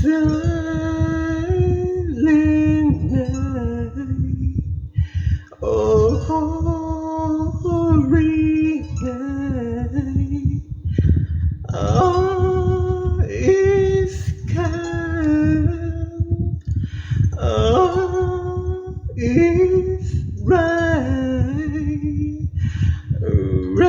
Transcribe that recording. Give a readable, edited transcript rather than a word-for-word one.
silent night, oh holy night, all is calm, all is right. Royal,